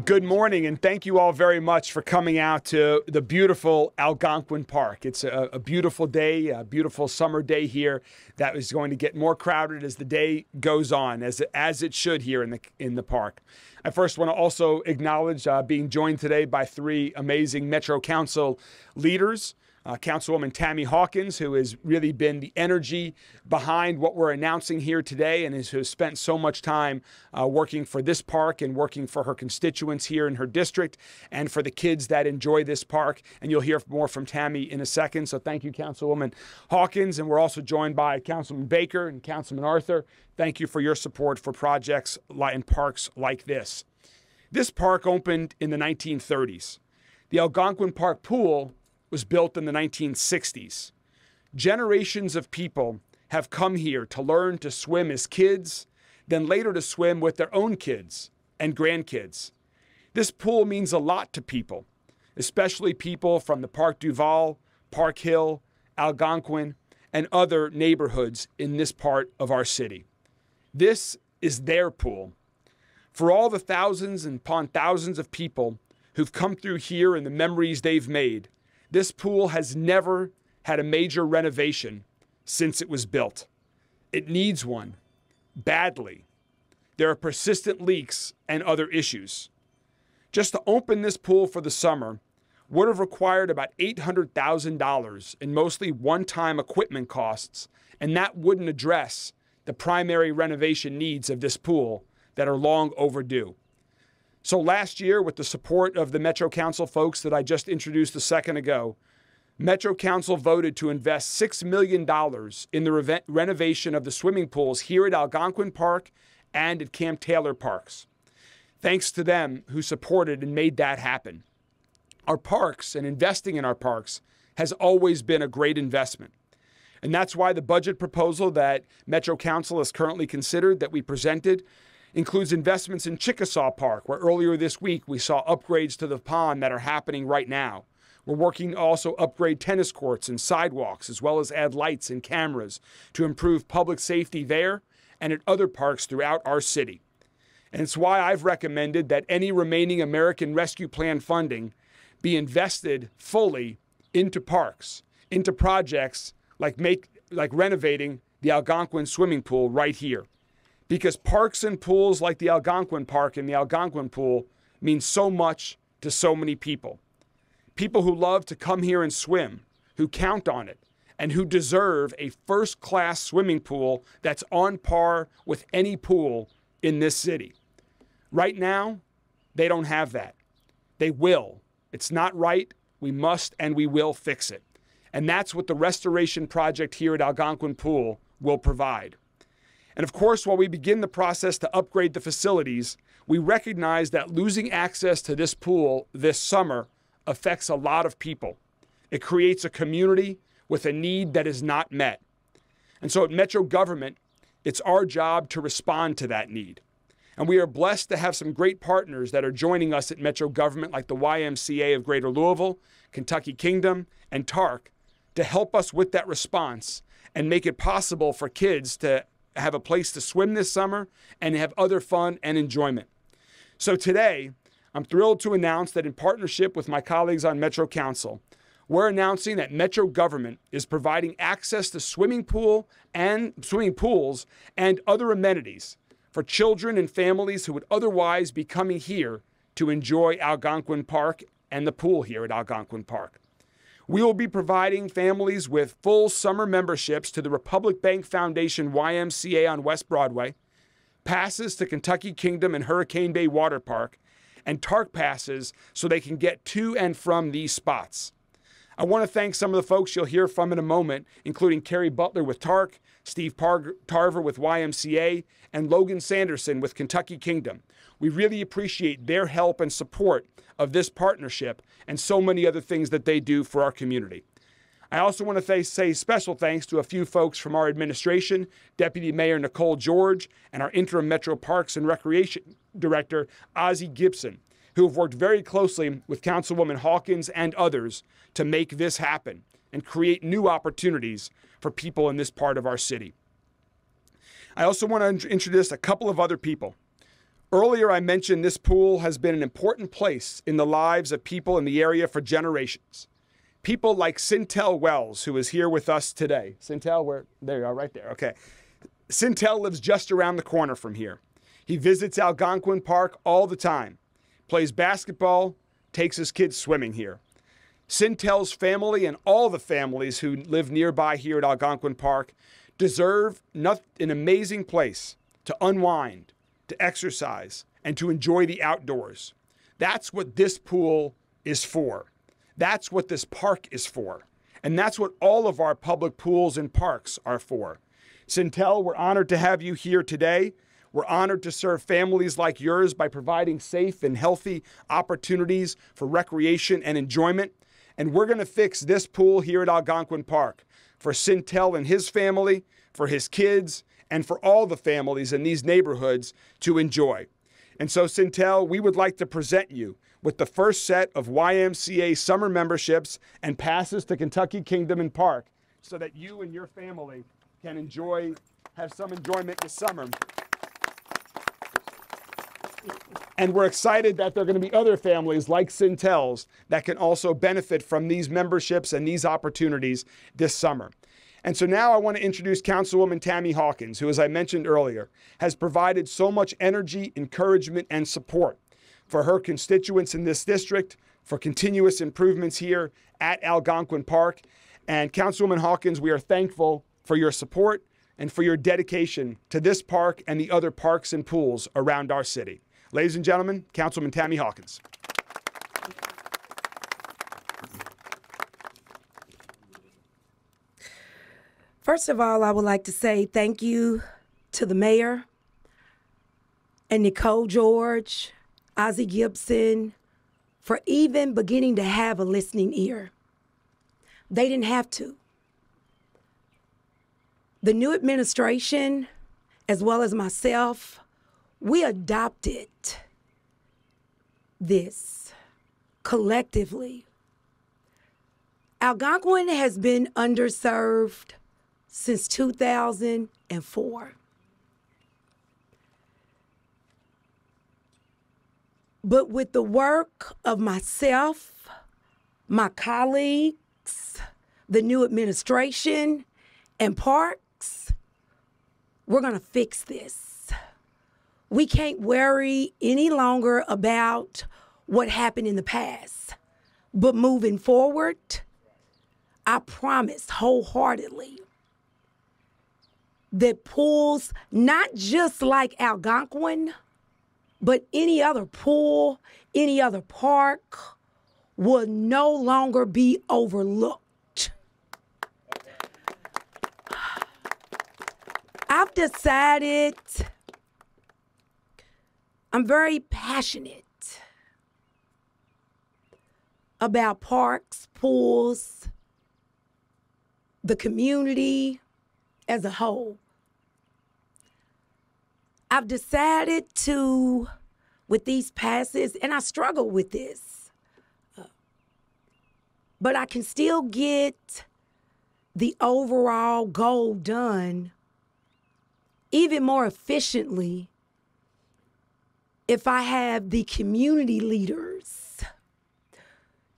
Good morning, and thank you all very much for coming out to the beautiful Algonquin Park. It's a beautiful day, a beautiful summer day here that is going to get more crowded as the day goes on, as it should here in the park. I first want to also acknowledge being joined today by three amazing Metro Council leaders. Councilwoman Hawkins, who has really been the energy behind what we're announcing here today and has spent so much time working for this park and working for her constituents here in her district and for the kids that enjoy this park. And you'll hear more from Tammy in a second. So thank you, Councilwoman Hawkins. And we're also joined by Councilman Baker and Councilman Arthur. Thank you for your support for projects and parks like this. This park opened in the 1930s. The Algonquin Park pool was built in the 1960s. Generations of people have come here to learn to swim as kids, then later to swim with their own kids and grandkids. This pool means a lot to people, especially people from the Park Duval, Park Hill, Algonquin, and other neighborhoods in this part of our city. This is their pool. For all the thousands and upon thousands of people who've come through here and the memories they've made, this pool has never had a major renovation since it was built. It needs one badly. There are persistent leaks and other issues. Just to open this pool for the summer would have required about $800,000 in mostly one-time equipment costs, and that wouldn't address the primary renovation needs of this pool that are long overdue. So last year, with the support of the Metro Council folks that I just introduced a second ago, Metro Council voted to invest $6 million in the renovation of the swimming pools here at Algonquin Park and at Camp Taylor Parks. Thanks to them who supported and made that happen. Our parks and investing in our parks has always been a great investment. And that's why the budget proposal that Metro Council has currently considered that we presented includes investments in Chickasaw Park, where earlier this week we saw upgrades to the pond that are happening right now. We're working to also upgrade tennis courts and sidewalks, as well as add lights and cameras to improve public safety there and at other parks throughout our city. And it's why I've recommended that any remaining American Rescue Plan funding be invested fully into parks, into projects like renovating the Algonquin swimming pool right here. Because parks and pools like the Algonquin Park and the Algonquin Pool mean so much to so many people. People who love to come here and swim, who count on it, and who deserve a first-class swimming pool that's on par with any pool in this city. Right now, they don't have that. They will. It's not right. We must and we will fix it. And that's what the restoration project here at Algonquin Pool will provide. And of course, while we begin the process to upgrade the facilities, we recognize that losing access to this pool this summer affects a lot of people. It creates a community with a need that is not met. And so at Metro government, it's our job to respond to that need. And we are blessed to have some great partners that are joining us at Metro government, like the YMCA of Greater Louisville, Kentucky Kingdom, and TARC, to help us with that response and make it possible for kids to have a place to swim this summer and have other fun and enjoyment. So today, I'm thrilled to announce that in partnership with my colleagues on Metro Council, we're announcing that Metro government is providing access to swimming pools and other amenities for children and families who would otherwise be coming here to enjoy Algonquin Park and the pool here at Algonquin Park. We will be providing families with full summer memberships to the Republic Bank Foundation YMCA on West Broadway, passes to Kentucky Kingdom and Hurricane Bay Water Park, and TARC passes so they can get to and from these spots. I want to thank some of the folks you'll hear from in a moment, including Carrie Butler with TARC, Steve Tarver with YMCA, and Logan Sanderson with Kentucky Kingdom. We really appreciate their help and support of this partnership and so many other things that they do for our community. I also want to say special thanks to a few folks from our administration, Deputy Mayor Nicole George, and our interim Metro Parks and Recreation Director, Ozzie Gibson, who have worked very closely with Councilwoman Hawkins and others to make this happen and create new opportunities for people in this part of our city. I also want to introduce a couple of other people. Earlier, I mentioned this pool has been an important place in the lives of people in the area for generations. People like Sintel Wells, who is here with us today. Sintel, there you are, right there. Okay. Sintel lives just around the corner from here. He visits Algonquin Park all the time, plays basketball, takes his kids swimming here. Sintel's family and all the families who live nearby here at Algonquin Park deserve an amazing place to unwind, to exercise, and to enjoy the outdoors. That's what this pool is for. That's what this park is for. And that's what all of our public pools and parks are for. Sintel, we're honored to have you here today. We're honored to serve families like yours by providing safe and healthy opportunities for recreation and enjoyment. And we're going to fix this pool here at Algonquin Park for Sintel and his family, for his kids, and for all the families in these neighborhoods to enjoy. And so, Sintel, we would like to present you with the first set of YMCA summer memberships and passes to Kentucky Kingdom and Park so that you and your family can have some enjoyment this summer. And we're excited that there are going to be other families like Sintel's that can also benefit from these memberships and these opportunities this summer. And so now I want to introduce Councilwoman Tammy Hawkins, who, as I mentioned earlier, has provided so much energy, encouragement, and support for her constituents in this district, for continuous improvements here at Algonquin Park. And Councilwoman Hawkins, we are thankful for your support and for your dedication to this park and the other parks and pools around our city. Ladies and gentlemen, Councilwoman Tammy Hawkins. First of all, I would like to say thank you to the mayor and Nicole George, Ozzie Gibson, for even beginning to have a listening ear. They didn't have to. The new administration, as well as myself, we adopted this collectively. Algonquin has been underserved since 2004. But with the work of myself, my colleagues, the new administration, and parks, we're gonna fix this. We can't worry any longer about what happened in the past. But moving forward, I promise wholeheartedly that pools, not just like Algonquin, but any other pool, any other park, will no longer be overlooked. I've decided I'm very passionate about parks, pools, the community as a whole. I've decided to, with these passes, and I struggle with this, but I can still get the overall goal done even more efficiently if I have the community leaders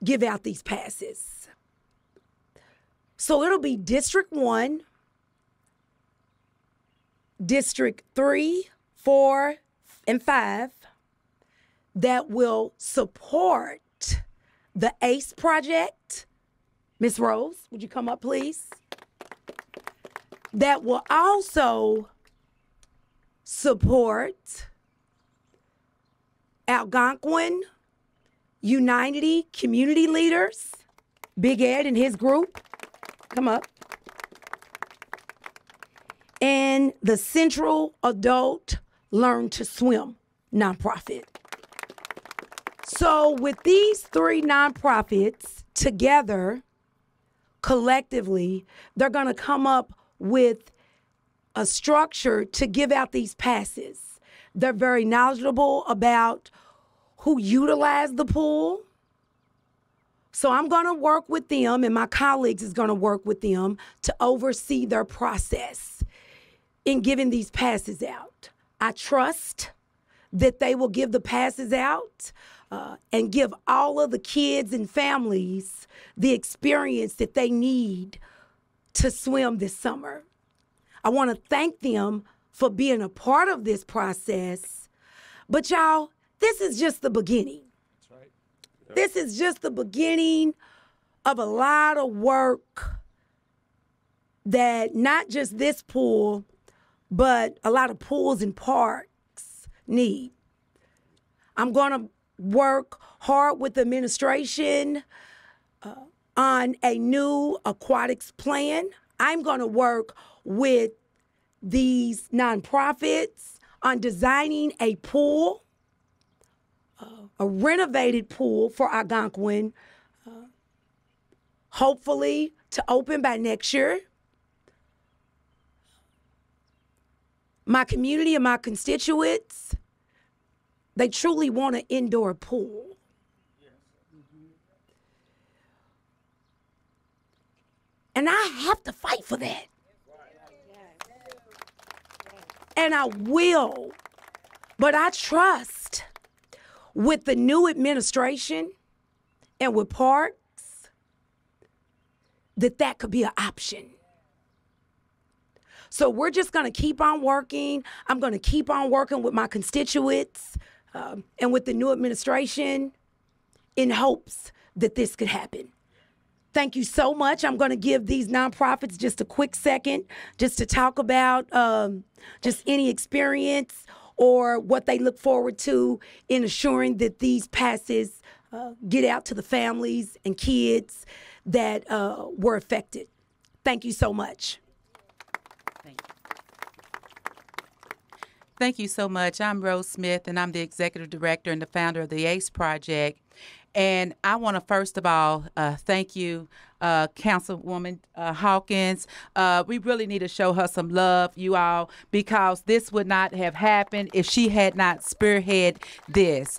give out these passes. So it'll be District 1, District 3, 4, and 5 that will support the ACE project. Ms. Rose, would you come up, please? That will also support Algonquin, Unity community leaders, Big Ed and his group, come up, and the Central Adult Learn to Swim nonprofit. So with these three nonprofits together, collectively, they're gonna come up with a structure to give out these passes. They're very knowledgeable about who utilize the pool. So I'm gonna work with them, and my colleagues is gonna work with them to oversee their process in giving these passes out. I trust that they will give the passes out and give all of the kids and families the experience that they need to swim this summer. I want to thank them for being a part of this process. But y'all, this is just the beginning. That's right. Yep. This is just the beginning of a lot of work that not just this pool, but a lot of pools and parks need. I'm going to work hard with the administration on a new aquatics plan. I'm going to work with these nonprofits on designing a pool, a renovated pool for Algonquin, hopefully to open by next year. My community and my constituents, they truly want an indoor pool. And I have to fight for that. And I will. But I trust with the new administration and with parks that could be an option. So we're just going to keep on working. I'm going to keep on working with my constituents and with the new administration in hopes that this could happen. Thank you so much. I'm going to give these nonprofits just a quick second just to talk about just any experience or what they look forward to in assuring that these passes get out to the families and kids that were affected. Thank you so much. Thank you so much. I'm Rose Smith, and I'm the Executive Director and the founder of the ACE Project. And I want to, first of all, thank you, Councilwoman Hawkins. We really need to show her some love, you all, because this would not have happened if she had not spearheaded this.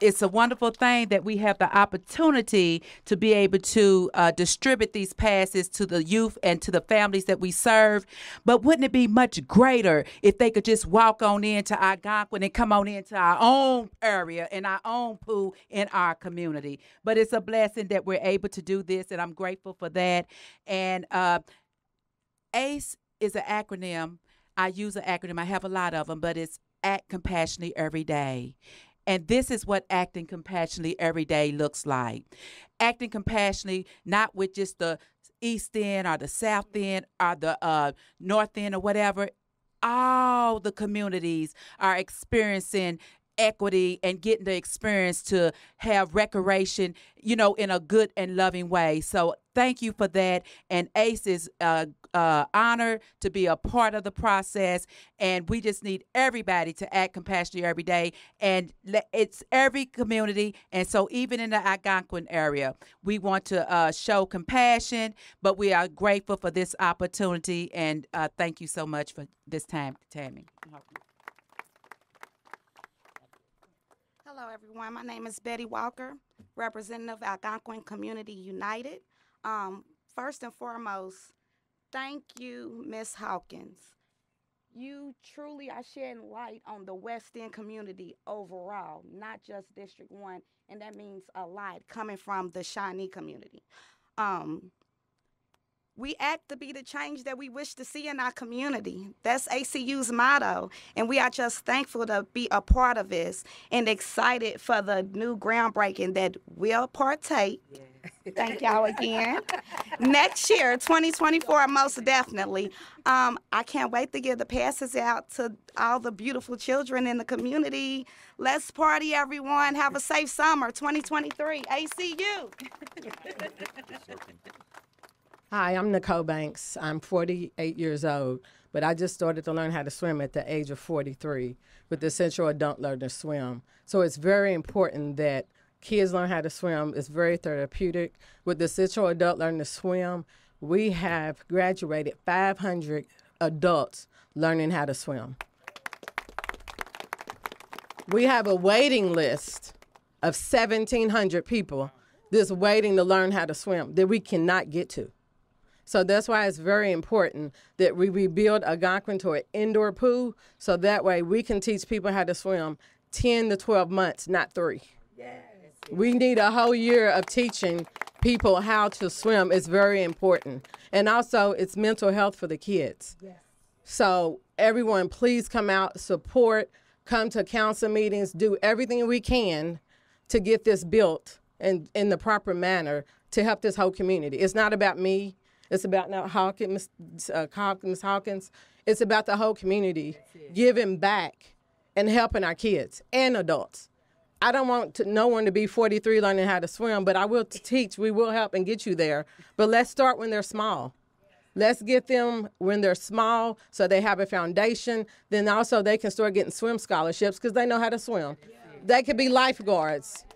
It's a wonderful thing that we have the opportunity to be able to distribute these passes to the youth and to the families that we serve. But wouldn't it be much greater if they could just walk on into Algonquin and come on into our own area and our own pool in our community? But it's a blessing that we're able to do this, and I'm grateful for that. And ACE is an acronym. I use an acronym. I have a lot of them, but it's Act Compassionately Every Day. And this is what acting compassionately every day looks like. Acting compassionately, not with just the East End or the South End or the North End or whatever. All the communities are experiencing equity and getting the experience to have recreation, you know, in a good and loving way. So thank you for that. And ACE is honored to be a part of the process. And we just need everybody to act compassionately every day. And it's every community. And so even in the Algonquin area, we want to show compassion, but we are grateful for this opportunity. And thank you so much for this time, Tammy. Hello, everyone. My name is Betty Walker, representative of Algonquin Community United. First and foremost, thank you, Ms. Hawkins. You truly are shedding light on the West End community overall, not just District 1, and that means a lot coming from the Shawnee community. We act to be the change that we wish to see in our community. That's ACU's motto, and we are just thankful to be a part of this and excited for the new groundbreaking that will partake. Yeah. Thank y'all again. Next year, 2024, most definitely. I can't wait to give the passes out to all the beautiful children in the community. Let's party, everyone. Have a safe summer, 2023. ACU. Hi, I'm Nicole Banks. I'm 48 years old, but I just started to learn how to swim at the age of 43 with the Central Adult Learn to Swim. So it's very important that kids learn how to swim. It's very therapeutic. With the Central Adult Learn to Swim, we have graduated 500 adults learning how to swim. We have a waiting list of 1,700 people that's waiting to learn how to swim that we cannot get to. So that's why it's very important that we rebuild Algonquin to an indoor pool, so that way we can teach people how to swim 10 to 12 months, not 3. Yes. We need a whole year of teaching people how to swim. It's very important. And also, it's mental health for the kids. Yes. So everyone, please come out, support, come to council meetings, do everything we can to get this built in the proper manner to help this whole community. It's not about me. It's about Ms. Hawkins. It's about the whole community giving back and helping our kids and adults. I don't want no one to be 43 learning how to swim, but I will teach. We will help and get you there. But let's start when they're small. Let's get them when they're small so they have a foundation. Then also they can start getting swim scholarships because they know how to swim. They could be lifeguards.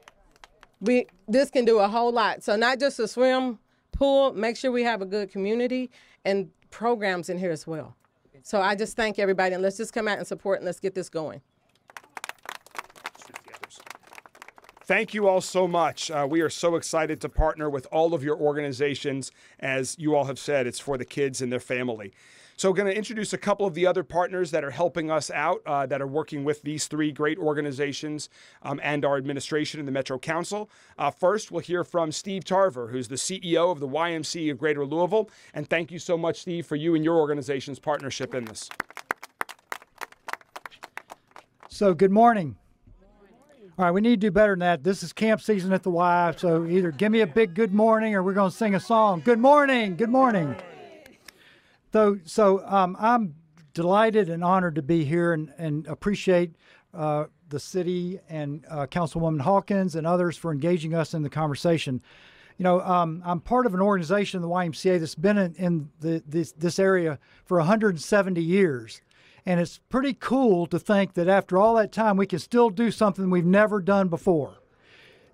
This can do a whole lot. So not just a swim pool, make sure we have a good community and programs in here as well. So I just thank everybody, and let's just come out and support and let's get this going. Thank you all so much. We are so excited to partner with all of your organizations. As you all have said, it's for the kids and their family. So going to introduce a couple of the other partners that are helping us out, that are working with these 3 great organizations and our administration in the Metro Council. First, we'll hear from Steve Tarver, who's the CEO of the YMCA of Greater Louisville. And thank you so much, Steve, for you and your organization's partnership in this. So good morning. All right, we need to do better than that. This is camp season at the Y, so either give me a big good morning or we're going to sing a song. Good morning, good morning. So I'm delighted and honored to be here and appreciate the city and Councilwoman Hawkins and others for engaging us in the conversation. You know, I'm part of an organization, the YMCA, that's been in this area for 170 years. And it's pretty cool to think that after all that time, we can still do something we've never done before.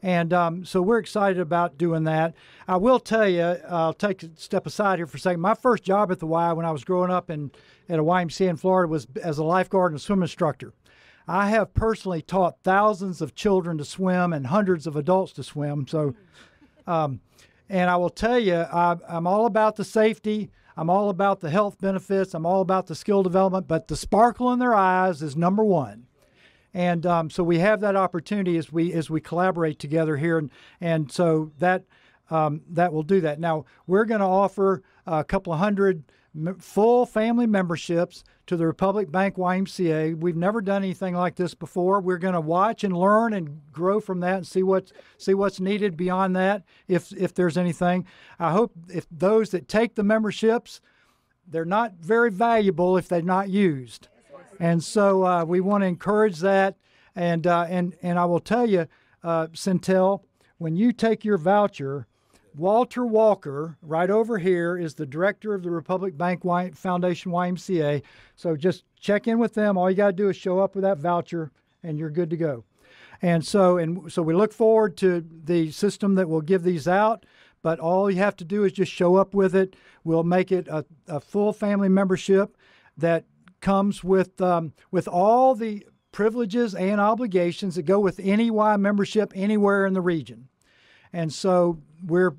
And so we're excited about doing that. I will tell you, I'll take a step aside here for a second. My first job at the Y when I was growing up at a YMCA in Florida was as a lifeguard and a swim instructor. I have personally taught thousands of children to swim and hundreds of adults to swim. So, and I will tell you, I'm all about the safety. I'm all about the health benefits. I'm all about the skill development, but the sparkle in their eyes is number one. And so we have that opportunity as we collaborate together here, and so that will do that. Now we're going to offer a couple of hundred full family memberships to the Republic Bank YMCA. We've never done anything like this before. We're going to watch and learn and grow from that and see what's needed beyond that, if there's anything. I hope if those that take the memberships, they're not very valuable if they're not used. And so we want to encourage that. And I will tell you, Centel, when you take your voucher, Walter Walker, right over here, is the director of the Republic Bank Foundation YMCA. So just check in with them. All you got to do is show up with that voucher, and you're good to go. And so we look forward to the system that will give these out. But all you have to do is just show up with it. We'll make it a full family membership that comes with all the privileges and obligations that go with any Y membership anywhere in the region. And so we're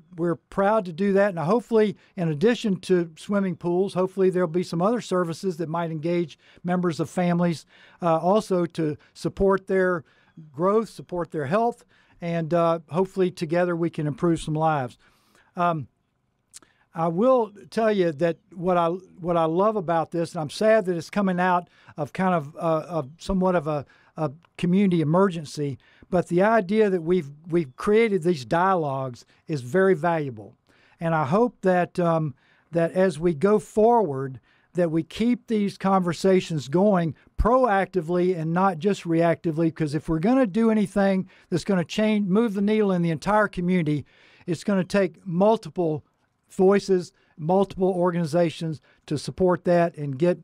proud to do that. Now, hopefully, in addition to swimming pools, hopefully there'll be some other services that might engage members of families also to support their growth, support their health, and hopefully together we can improve some lives. I will tell you that what I love about this, and I'm sad that it's coming out of kind of somewhat of a community emergency, but the idea that we've created these dialogues is very valuable, and I hope that that as we go forward, that we keep these conversations going proactively and not just reactively. Because if we're going to do anything that's going to move the needle in the entire community, it's going to take multiple voices, multiple organizations to support that and get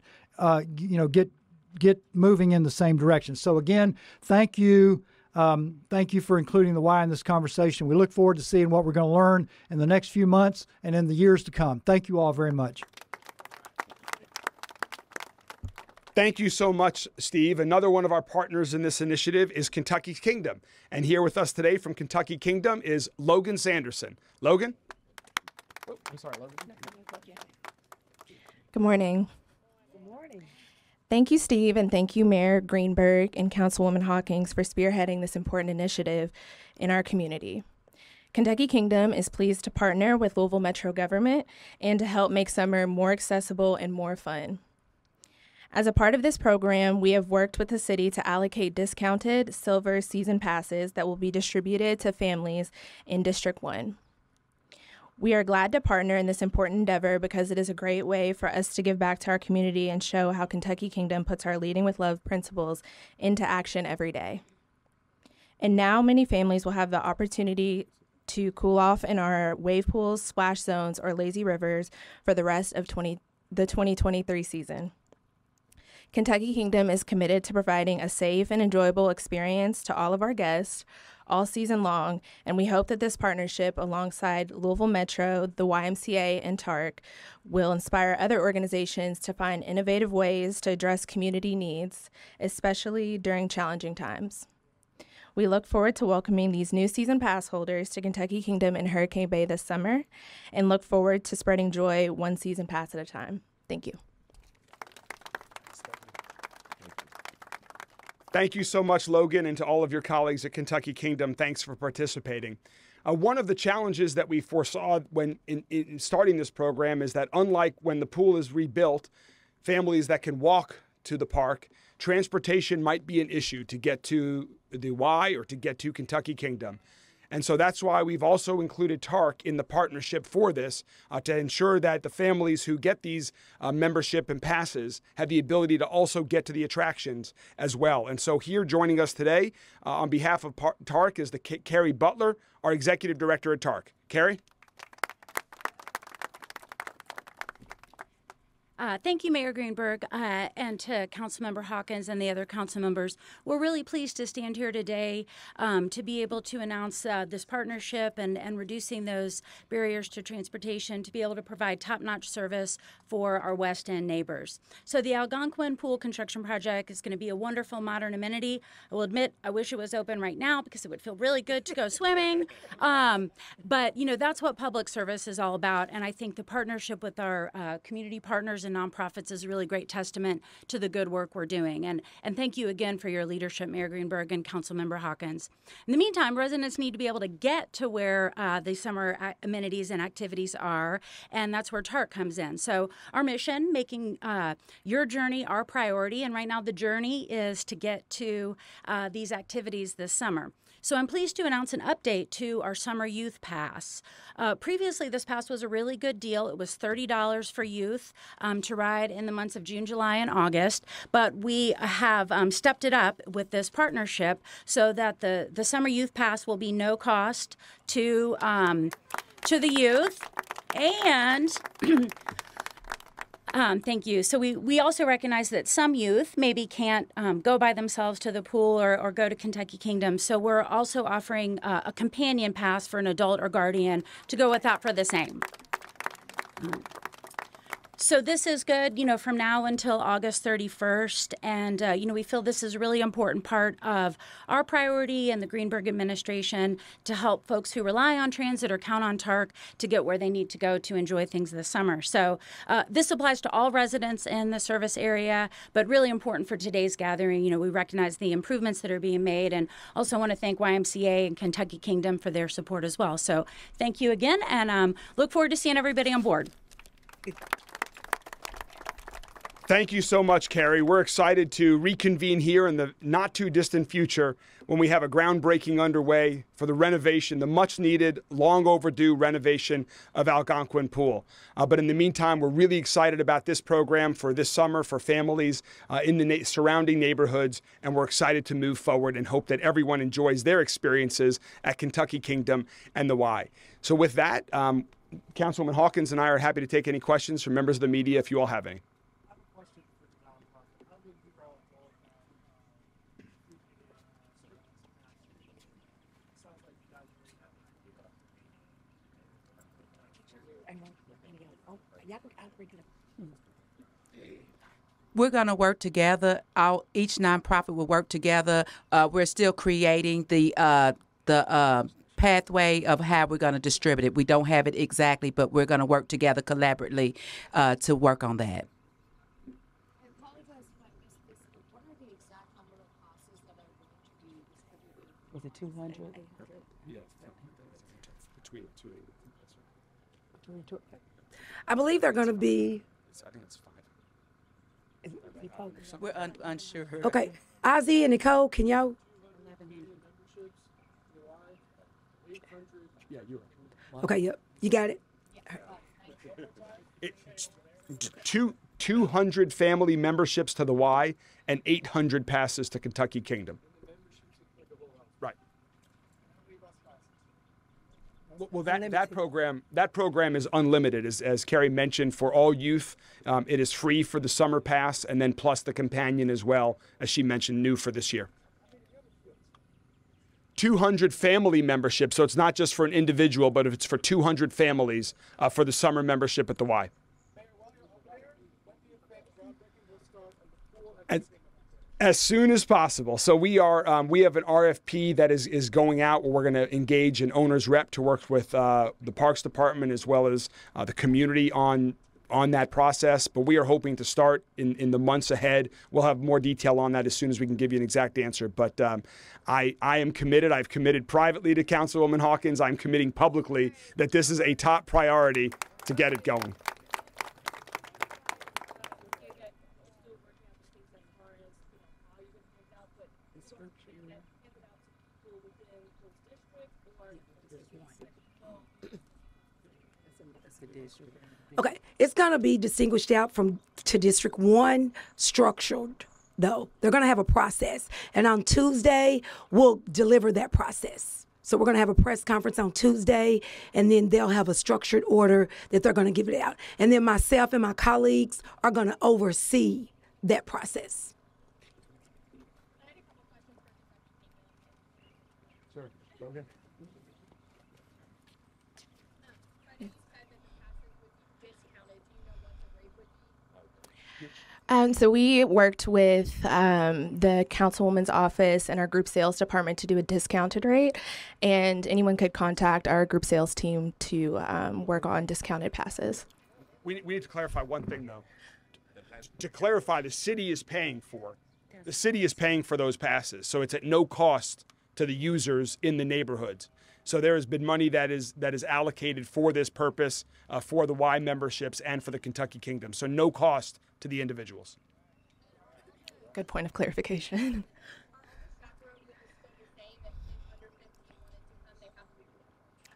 moving in the same direction. So again, thank you. Thank you for including the Y in this conversation. We look forward to seeing what we're going to learn in the next few months and in the years to come. Thank you all very much. Thank you so much, Steve. Another one of our partners in this initiative is Kentucky Kingdom. And here with us today from Kentucky Kingdom is Logan Sanderson. Logan? Oh, I'm sorry, Logan. Good morning. Good morning. Thank you, Steve, and thank you, Mayor Greenberg and Councilwoman Hawkins, for spearheading this important initiative in our community. Kentucky Kingdom is pleased to partner with Louisville Metro government and to help make summer more accessible and more fun. As a part of this program, we have worked with the city to allocate discounted silver season passes that will be distributed to families in District 1. We are glad to partner in this important endeavor because it is a great way for us to give back to our community and show how Kentucky Kingdom puts our Leading with Love principles into action every day. And now many families will have the opportunity to cool off in our wave pools, splash zones, or lazy rivers for the rest of the 2023 season. Kentucky Kingdom is committed to providing a safe and enjoyable experience to all of our guests all season long, and we hope that this partnership alongside Louisville Metro, the YMCA, and TARC will inspire other organizations to find innovative ways to address community needs, especially during challenging times. We look forward to welcoming these new season pass holders to Kentucky Kingdom and Hurricane Bay this summer, and look forward to spreading joy one season pass at a time. Thank you. Thank you so much, Logan, and to all of your colleagues at Kentucky Kingdom. Thanks for participating. One of the challenges that we foresaw when in starting this program is that unlike when the pool is rebuilt, families that can walk to the park, transportation might be an issue to get to the Y or to get to Kentucky Kingdom. And so that's why we've also included TARC in the partnership for this to ensure that the families who get these membership and passes have the ability to also get to the attractions as well. And so here joining us today on behalf of TARC is the Carrie Butler, our Executive Director at TARC. Carrie? Thank you, Mayor Greenberg, and to Councilmember Hawkins and the other council members. We're really pleased to stand here today to be able to announce this partnership and reducing those barriers to transportation to be able to provide top-notch service for our West End neighbors. So the Algonquin Pool Construction Project is going to be a wonderful modern amenity. I will admit I wish it was open right now because it would feel really good to go swimming. But, you know, that's what public service is all about, and I think the partnership with our community partners and nonprofits is a really great testament to the good work we're doing. And thank you again for your leadership, Mayor Greenberg and Councilmember Hawkins. In the meantime, residents need to be able to get to where the summer amenities and activities are, and that's where TARC comes in. So our mission, making your journey our priority, and right now the journey is to get to these activities this summer. So I'm pleased to announce an update to our Summer Youth Pass. Previously, this pass was a really good deal. It was $30 for youth to ride in the months of June, July, and August. But we have stepped it up with this partnership so that the Summer Youth Pass will be no cost to the youth. And thank you. So we also recognize that some youth maybe can't go by themselves to the pool or go to Kentucky Kingdom. So we're also offering a companion pass for an adult or guardian to go with that for the same. So this is good, you know, from now until August 31st. And, you know, we feel this is a really important part of our priority and the Greenberg administration to help folks who rely on transit or count on TARC to get where they need to go to enjoy things this summer. So this applies to all residents in the service area, but really important for today's gathering. You know, we recognize the improvements that are being made and also want to thank YMCA and Kentucky Kingdom for their support as well. So thank you again, and look forward to seeing everybody on board. Thank you so much, Carrie. We're excited to reconvene here in the not too distant future when we have a groundbreaking underway for the renovation, the much needed, long overdue renovation of Algonquin Pool. But in the meantime, we're really excited about this program for this summer for families in the surrounding neighborhoods, and we're excited to move forward and hope that everyone enjoys their experiences at Kentucky Kingdom and the Y. So with that, Councilwoman Hawkins and I are happy to take any questions from members of the media if you all have any. We're going to work together. Each nonprofit will work together. We're still creating the pathway of how we're going to distribute it. We don't have it exactly, but we're going to work together collaboratively to work on that. Was it 200? Yeah, between two. I believe they're going to be. I think it's 5. We're unsure. Okay, Ozzy and Nicole, can y'all? Yeah, you're right. Okay, yep, you got it. 200 family memberships to the Y and 800 passes to Kentucky Kingdom. Right. Well, that program is unlimited, as Carrie mentioned, for all youth. It is free for the summer pass, and then plus the companion as well, as she mentioned, new for this year. 200 family memberships, so it's not just for an individual, but if it's for 200 families for the summer membership at the Y. As soon as possible. So we have an RFP that is going out where we're going to engage an owner's rep to work with the Parks Department as well as the community on that process. But we are hoping to start in the months ahead. We'll have more detail on that as soon as we can give you an exact answer. But I am committed. I've committed privately to Councilwoman Hawkins. I'm committing publicly that this is a top priority to get it going. Okay, it's going to be distinguished out to District 1, structured, though. They're going to have a process. And on Tuesday, we'll deliver that process. So we're going to have a press conference on Tuesday, and then they'll have a structured order that they're going to give it out. And then myself and my colleagues are going to oversee that process. Sure, go ahead. So we worked with the Councilwoman's office and our group sales department to do a discounted rate, and anyone could contact our group sales team to work on discounted passes. We need to clarify one thing, though. To clarify, the city is paying for those passes, so it's at no cost to the users in the neighborhoods. So there has been money that is allocated for this purpose, for the Y memberships and for the Kentucky Kingdom. So no cost to the individuals. Good point of clarification.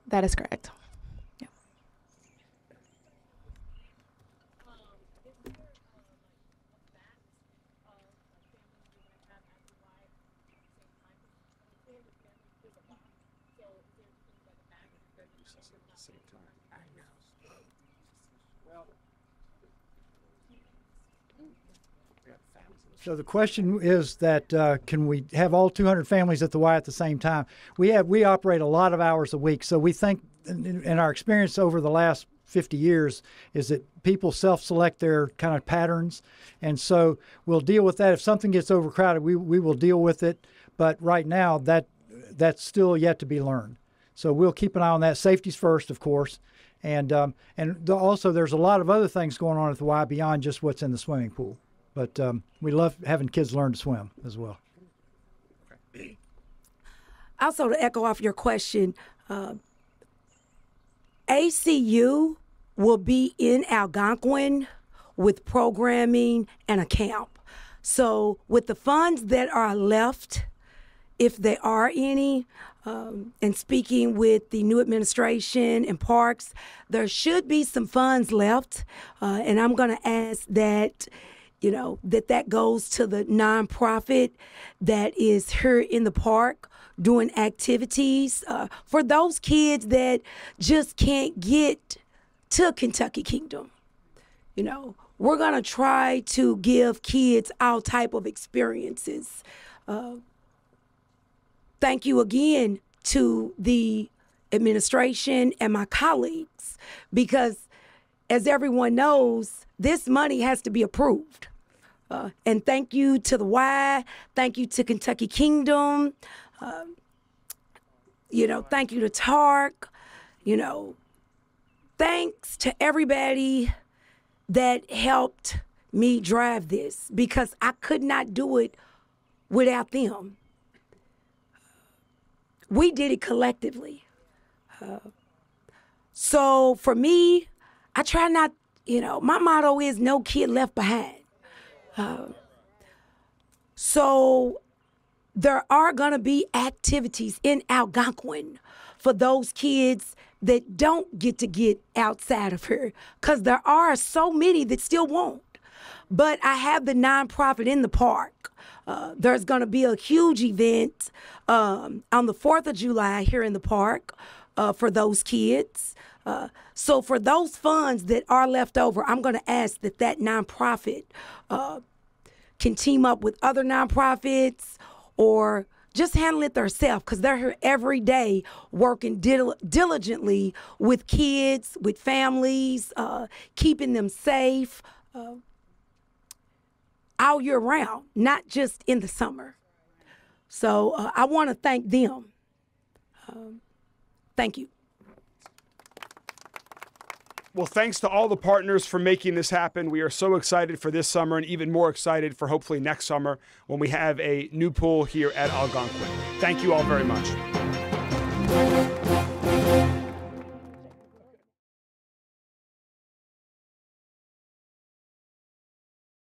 That is correct. Yeah. So the question is that can we have all 200 families at the Y at the same time? We operate a lot of hours a week, so we think, in our experience over the last 50 years, is that people self-select their kind of patterns, and so we'll deal with that. If something gets overcrowded, we will deal with it. But right now, that's still yet to be learned. So we'll keep an eye on that. Safety's first, of course, and also there's a lot of other things going on at the Y beyond just what's in the swimming pool. But we love having kids learn to swim as well. Also, to echo off your question, ACU will be in Algonquin with programming and a camp. So with the funds that are left, if there are any, and speaking with the new administration and parks, there should be some funds left. And I'm going to ask that that goes to the nonprofit that is here in the park doing activities for those kids that just can't get to Kentucky Kingdom. We're going to try to give kids all type of experiences. Thank you again to the administration and my colleagues, because as everyone knows, this money has to be approved. And thank you to the Y, thank you to Kentucky Kingdom. Thank you to Tark. Thanks to everybody that helped me drive this, because I could not do it without them. We did it collectively. So for me, I try not, my motto is no kid left behind. So there are going to be activities in Algonquin for those kids that don't get to get outside of here, because there are so many that still won't. But I have the nonprofit in the park. There's going to be a huge event on the 4th of July here in the park for those kids. So for those funds that are left over, I'm going to ask that nonprofit can team up with other nonprofits or just handle it themselves, because they're here every day working diligently with kids, with families, keeping them safe all year round, not just in the summer. So I want to thank them. Thank you. Well, thanks to all the partners for making this happen. We are so excited for this summer and even more excited for hopefully next summer when we have a new pool here at Algonquin. Thank you all very much.